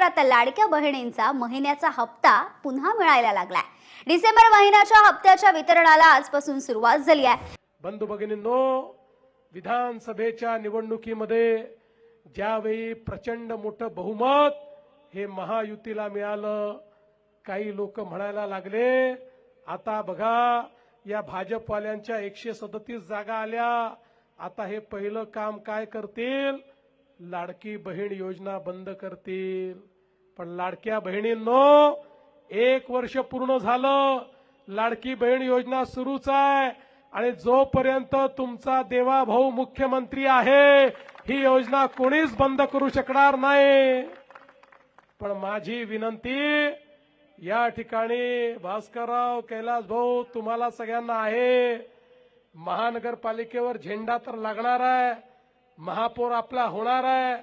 आता लाडक्या बहिणींचा महिन्याचा हप्ता पुन्हा मिळायला लागलाय। डिसेंबर महिन्याच्या हप्त्याच्या वितरणाला आजपासून सुरुवात झाली आहे। बंधू भगिनींनो, विधानसभेच्या निवडणुकीमध्ये ज्यावेळी प्रचंड मोठं बहुमत हे महायुतीला मिळालं, काही लोक म्हणायला लागले आता बघा या भाजपवाल्यांच्या 137 जागा आल्या, आता हे पहिलं काम काय करतील, लाडकी बहीण योजना बंद करतील। पण लाडक्या बहिणींनो, 1 वर्ष पूर्ण झालं, लाडकी बहीण योजना सुरूच आहे आणि जोपर्यंत तुमचा देवा भाऊ मुख्यमंत्री आहे ही योजना कोणीच बंद करू शकणार नाही। पण माझी विनंती या ठिकाणी भास्करराव, कैलास भाऊ, तुम्हाला सगळ्यांना आहे, महानगरपालिकेवर झेंडा तर लागणार आहे, महापौर आपला होणार आहे।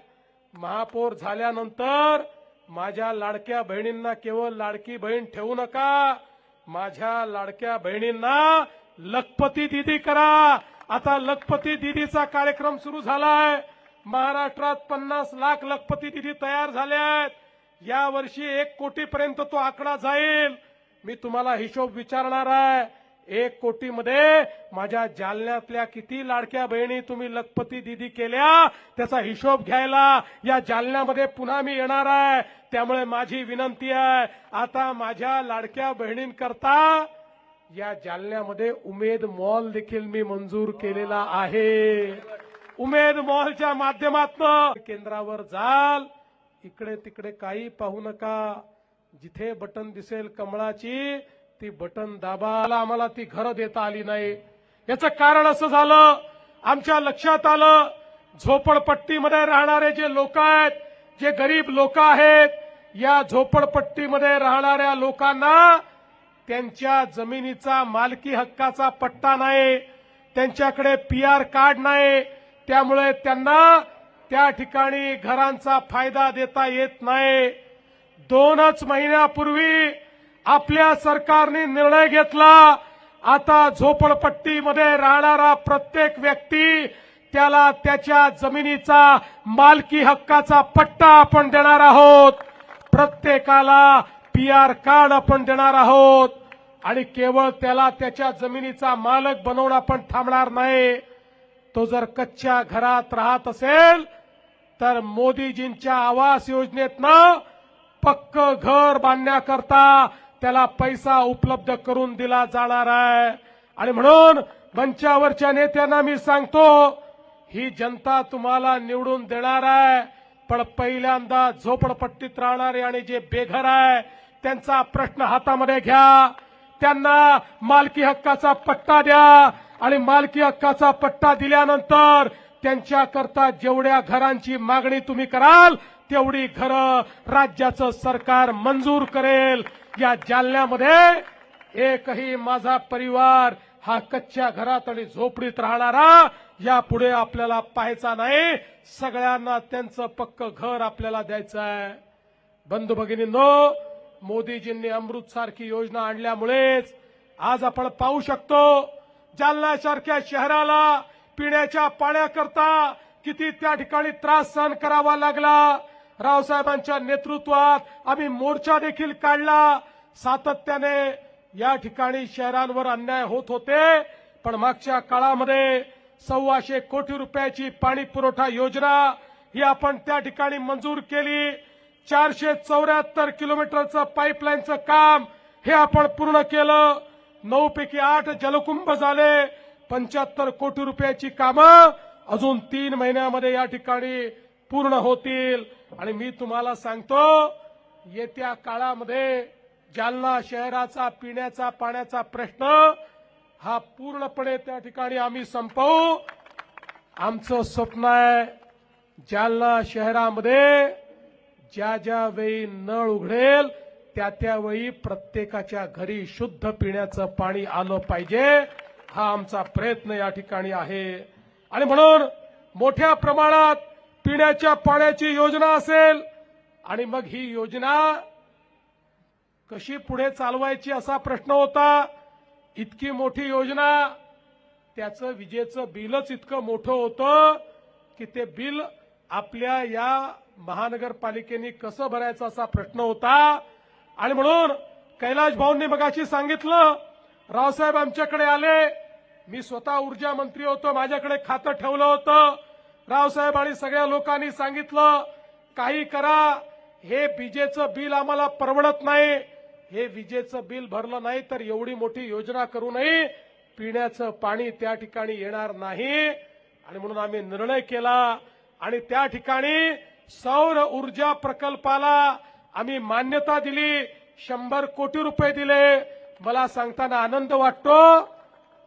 महापौर झाल्यानंतर माझ्या लाडक्या बहिणींना केवळ लाडकी बहीण ठेवू नका, माझ्या लाडक्या बहिणींना लखपती दीदी करा। आता लखपती दीदीचा कार्यक्रम सुरू झालाय। महाराष्ट्रात 50 लाख लखपती दीदी तयार झाले आहेत। या वर्षी 1 कोटीपर्यंत तो आकडा जाईल। मी तुम्हाला हिशोब विचारणार आहे, 1 कोटीमध्ये माझ्या जालन्यातल्या किती लाडक्या बहिणी तुम्ही लखपती दीदी केल्या त्याचा हिशोब घ्यायला या जालन्यामध्ये पुन्हा मी येणार आहे। त्यामुळे माझी विनंती आहे, आता माझ्या लाडक्या बहिणींकरता या जालन्यामध्ये उमेद मॉल देखील मी मंजूर केलेला आहे। उमेद मॉलच्या माध्यमातून केंद्रावर जाल, इकडे तिकडे काही पाहू नका, जिथे बटन दिसेल कमळाची ती बटन दाबा। आम्हाला ती घरं देता आली नाही, याचं कारण असं झालं, आमच्या लक्षात आलं झोपडपट्टीमध्ये राहणारे जे लोक आहेत, जे गरीब लोक आहेत, या झोपडपट्टीमध्ये राहणाऱ्या लोकांना त्यांच्या जमिनीचा मालकी हक्काचा पट्टा नाही, त्यांच्याकडे पीआर कार्ड नाही, त्यामुळे त्यांना त्या ठिकाणी घरांचा फायदा देता येत नाही। 2च महिन्यापूर्वी आपल्या सरकारने निर्णय घेतला, आता झोपडपट्टीमध्ये राहणारा प्रत्येक व्यक्ती त्याला त्याच्या जमिनीचा मालकी हक्काचा पट्टा आपण देणार आहोत, प्रत्येकाला पीआर कार्ड आपण देणार आहोत आणि केवळ त्याला त्याच्या जमिनीचा मालक बनवून आपण थांबणार नाही। तो जर कच्च्या घरात राहत असेल तर मोदीजींच्या आवास योजनेतनं पक्क घर बांधण्याकरता त्याला पैसा उपलब्ध करून दिला जाणार आहे। आणि म्हणून मंचावरच्या नेत्यांना मी सांगतो, ही जनता तुम्हाला निवडून देणार आहे, पण पहिल्यांदा झोपडपट्टीत राहणारे आणि जे बेघर आहे त्यांचा प्रश्न हातामध्ये घ्या, त्यांना मालकी हक्काचा पट्टा द्या आणि मालकी हक्काचा पट्टा दिल्यानंतर त्यांच्याकरता जेवढ्या घरांची मागणी तुम्ही कराल तेवढी घरं राज्याचं सरकार मंजूर करेल। या जालन्यामध्ये एकही माझा परिवार हा कच्च्या घरात आणि झोपडीत राहणारा यापुढे आपल्याला पाहायचा नाही, सगळ्यांना त्यांचं पक्क घर आपल्याला द्यायचं आहे। बंधू भगिनींनो, मोदीजींनी अमृत सारखी योजना आणल्यामुळेच आज आपण पाहू शकतो जालन्यासारख्या शहराला पिण्याच्या पाण्याकरता किती त्या ठिकाणी त्रास सहन करावा लागला। रावसाहेबांच्या नेतृत्वात आम्ही मोर्चा देखील काढला, सातत्याने या ठिकाणी शहरांवर अन्याय होत होते, पण मागच्या काळामध्ये 125 कोटी रुपयाची पाणी पुरवठा योजना ही आपण त्या ठिकाणी मंजूर केली। 474 किलोमीटरचं पाईपलाईनचं काम हे आपण पूर्ण केलं। 9 पैकी 8 जलकुंभ झाले। 75 कोटी रुपयाची कामं अजून 3 महिन्यामध्ये या ठिकाणी पूर्ण होतील। आणि मी तुम्हाला सांगतो, येत्या काळामध्ये जालना शहराचा पिण्याचा पाण्याचा प्रश्न हा पूर्णपणे त्या ठिकाणी आम्ही संपवू। आमचं स्वप्न आहे जालना शहरामध्ये ज्या ज्या वेळी नळ उघडेल त्या वेळी प्रत्येकाच्या घरी शुद्ध पिण्याचं पाणी आलं पाहिजे, हा आमचा प्रयत्न या ठिकाणी आहे। आणि म्हणून मोठ्या प्रमाणात पिण्याच्या पाण्याची योजना असेल आणि मग ही योजना कशी पुढे चालवायची असा प्रश्न होता। इतकी मोठी योजना, त्याचं विजेचं बिलच इतकं मोठं होतं की ते बिल आपल्या या महानगरपालिकेने कसं भरायचा असा प्रश्न होता. आणि म्हणून कैलाश भाऊंनी मगाशी सांगितलं, रावसाहेब आमच्याकडे आले, मी स्वतः ऊर्जा मंत्री होतो, माझ्याकडे खातं ठेवलं होतं. रावसाहेब आणि सगळ्या लोकांनी सांगितलं, काही करा, हे विजेचं बिल आम्हाला परवडत नाही, हे विजेचं बिल भरलं नाही तर एवढी मोठी योजना करू नये, पिण्याचं पाणी त्या ठिकाणी येणार नाही. आणि म्हणून आम्ही निर्णय केला आणि त्या ठिकाणी सौर ऊर्जा प्रकल्पाला आम्ही मान्यता दिली, 100 कोटी रुपये दिले. मला सांगताना आनंद वाटतो,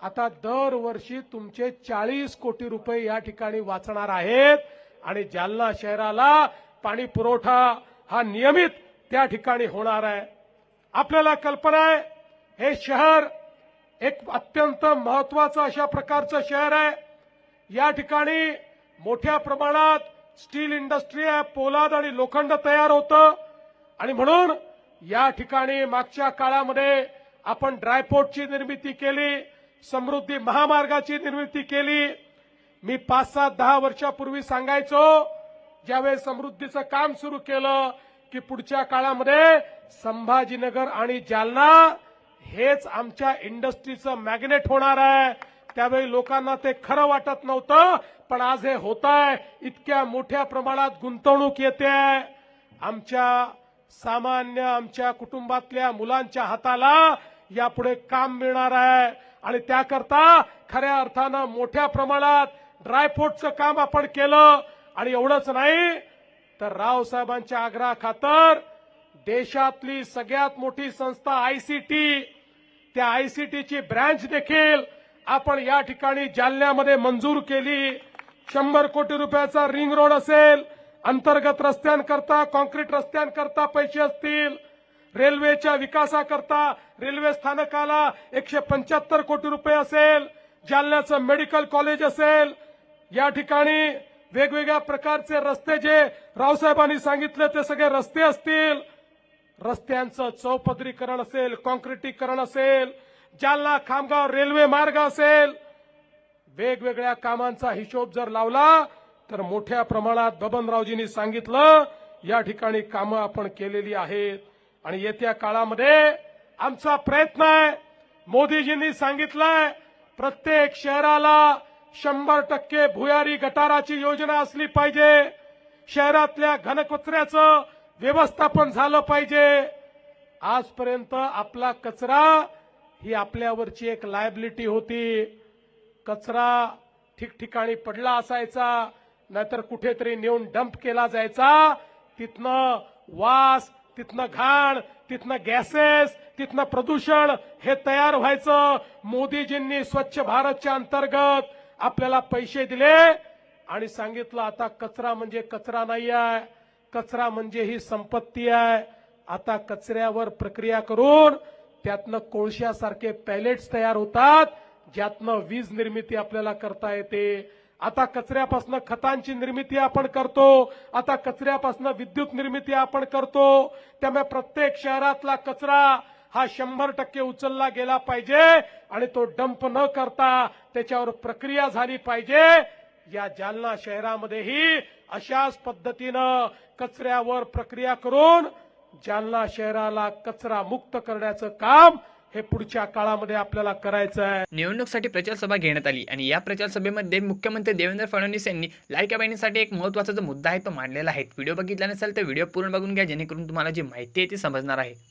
आता दरवर्षी तुमचे 40 कोटी रुपये या ठिकाणी वाचणार आहेत आणि जालना शहराला पाणी पुरवठा हा नियमित त्या ठिकाणी होणार आहे. आपल्याला कल्पना आहे, हे शहर एक अत्यंत महत्वाचं अशा प्रकारचं शहर आहे. या ठिकाणी मोठ्या प्रमाणात स्टील इंडस्ट्री आहे, पोलाद आणि लोखंड तयार होतं. आणि म्हणून या ठिकाणी मागच्या काळामध्ये आपण ड्रायपोर्टची निर्मिती केली, समृद्धी महामार्गाची निर्मिती केली. मी 5-7-10 वर्षापूर्वी सांगायचो, ज्यावेळेस समृद्धीचं काम सुरू केलं की पुढच्या काळामध्ये संभाजीनगर आणि जालना हेच आमच्या इंडस्ट्रीचं मॅग्नेट होणार आहे. त्यावेळी लोकांना ते खरं वाटत नव्हतं, पण आज हे होत आहे. इतक्या मोठ्या प्रमाणात गुंतवणूक येते. आमच्या कुटुंबातल्या मुलांच्या हाताला यापुढे काम मिळणार आहे आणि त्याकरता खऱ्या अर्थानं मोठ्या प्रमाणात ड्रायपोर्टचं काम आपण केलं. आणि एवढंच नाही तर रावसाहेबांच्या आग्रहाखातर देशातली सगळ्यात मोठी संस्था आयसीटी, त्या आयसीटीची ब्रँच देखील आपण या ठिकाणी जालन्यामध्ये मंजूर केली. 100 कोटी रुपयाचा रिंग रोड असेल, अंतर्गत रस्त्यांकरता, कॉन्क्रीट रस्त्यांकरता पैसे असतील, रेल्वेच्या विकासाकरता रेल्वे स्थानकाला 175 कोटी रुपये असेल, जालन्याचं मेडिकल कॉलेज असेल, या ठिकाणी वेगवेगळ्या प्रकारचे रस्ते जे रावसाहेबांनी सांगितले ते सगळे रस्ते असतील, रस्त्यांचं चौपदरीकरण असेल, कॉन्क्रिटीकरण असेल, जालना खामगाव रेल्वे मार्ग असेल, वेगवेगळ्या कामांचा हिशोब जर लावला तर मोठ्या प्रमाणात बबनरावजींनी सांगितलं या ठिकाणी कामं आपण केलेली आहेत. आणि येत्या काळामध्ये आमचा प्रयत्न आहे, मोदीजींनी सांगितलंय, प्रत्येक शहराला 100% भुयारी गटाराची योजना असली पाहिजे, शहरातल्या घनकचऱ्याचं व्यवस्थापन झालं पाहिजे. आजपर्यंत आपला कचरा ही आपल्यावरची एक लायबिलिटी होती. कचरा ठिकठिकाणी पडला असायचा, नाहीतर कुठेतरी नेऊन डंप केला जायचा, तिथनं वास, तिथनं घाण, तिथनं गॅसेस, तिथनं प्रदूषण हे तयार व्हायचं. मोदीजींनी स्वच्छ भारतच्या अंतर्गत आपल्याला पैसे दिले आणि सांगितलं आता कचरा म्हणजे कचरा नाही आहे, कचरा म्हणजे ही संपत्ती आहे. आता कचऱ्यावर प्रक्रिया करून त्यातनं कोळशासारखे पॅलेट्स तयार होतात, ज्यातनं वीज निर्मिती आपल्याला करता येते. आता कचऱ्यापासून खतांची निर्मिती आपण करतो, आता कचऱ्यापासून विद्युत निर्मिती आपण करतो. त्यामुळे प्रत्येक शहरातला कचरा हा 100% उचलला गेला पाहिजे आणि तो डंप न करता त्याच्यावर प्रक्रिया झाली पाहिजे. या जालना शहरामध्येही अशाच पद्धतीनं कचऱ्यावर प्रक्रिया करून जालना शहराला कचरा मुक्त करण्याचं काम हे पुढच्या काळामध्ये आपल्याला करायचं आहे. निवडणुकीसाठी प्रचार सभा घेण्यात आली आणि या प्रचार सभेमध्ये मुख्यमंत्री देवेंद्र फडणवीस यांनी लाडक्या बहिणीसाठी एक महत्त्वाचा जो मुद्दा आहे तो मांडलेला आहे. व्हिडिओ बघितला नसेल तर व्हिडिओ पूर्ण बघून घ्या, जेणेकरून तुम्हाला जी माहिती आहे ती समजणार आहे.